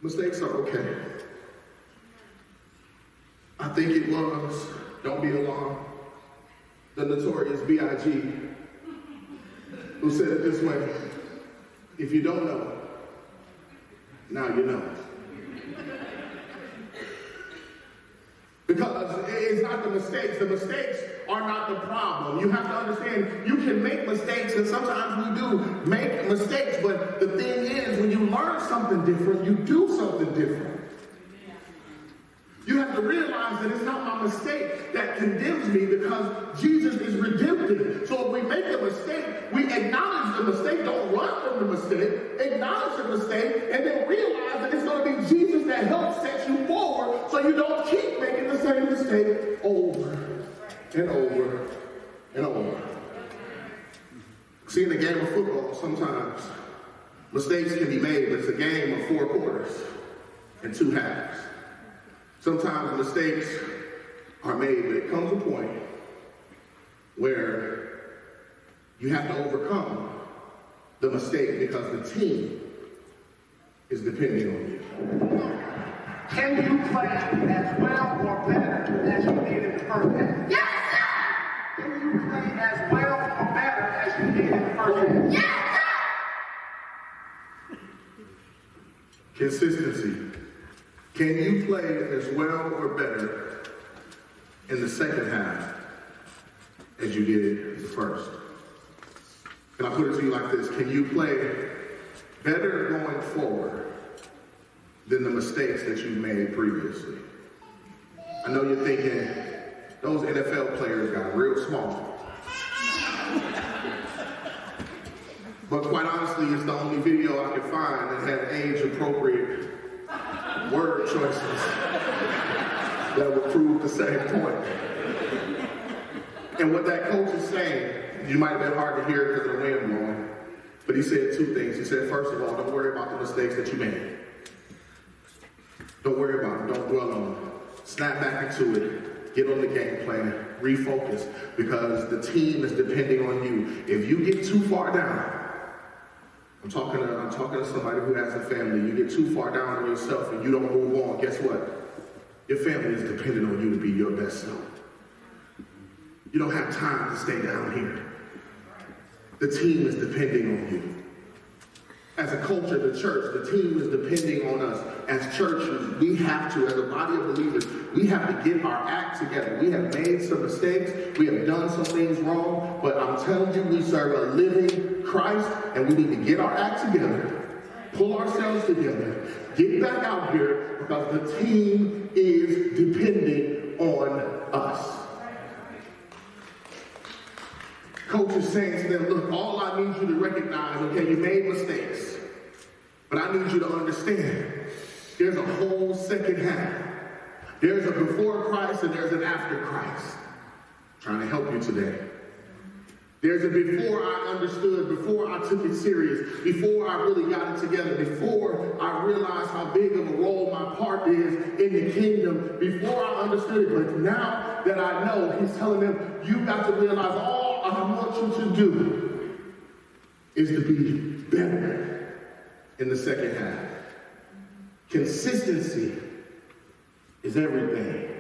Mistakes are okay. I think it was, don't be alarmed, the notorious B.I.G. who said it this way: if you don't know, now you know. Because it's not the mistakes. The mistakes are not the problem. You have to understand, you can make mistakes, and sometimes we do make mistakes, but the thing is, when you learn something different, you do something different. You have to realize that it's not my mistake that condemns me, because Jesus is redemptive. So if we make a mistake, we acknowledge the mistake, don't run from the mistake, acknowledge the mistake, and then realize that it's going to be Jesus that helps set you forward so you don't keep making the same mistake over and over and over. See, in a game of football, sometimes mistakes can be made, but it's a game of 4 quarters and 2 halves. Sometimes mistakes are made, but it comes a point where you have to overcome the mistake because the team is depending on you. Can you play as well or better as you did in the first half? Yes, sir! Can you play as well or better as you did in the first half? Yes, sir! Consistency. Can you play as well or better in the second half as you did in the first? Can I put it to you like this? Can you play better going forward than the mistakes that you've made previously? I know you're thinking, those NFL players got real small. But quite honestly, it's the only video I could find that had age-appropriate word choices that would prove the same point. And what that coach is saying, you might have been hard to hear because of the wind blowing, but he said 2 things. He said, first of all, don't worry about the mistakes that you made. Don't worry about them. Don't dwell on them. Snap back into it. Get on the game plan. Refocus, because the team is depending on you. If you get too far down, I'm talking to somebody who has a family. You get too far down on yourself and you don't move on. Guess what? Your family is dependent on you to be your best self. You don't have time to stay down here. The team is depending on you. As a culture, the church, the team is depending on us. As churches, we have to, as a body of believers, we have to get our act together. We have made some mistakes. We have done some things wrong. But I'm telling you, we serve a living Christ, and we need to get our act together, pull ourselves together, get back out here, because the team is depending on us. Coach is saying to them, look, all I need you to recognize, okay, you made mistakes, but I need you to understand there's a whole second half. There's a before Christ and there's an after Christ. I'm trying to help you today. There's a before I understood, before I took it serious, before I really got it together, before I realized how big of a role my part is in the kingdom, before I understood it. But now that I know, he's telling them, you got to realize all I want you to do is to be better in the second half. Consistency is everything.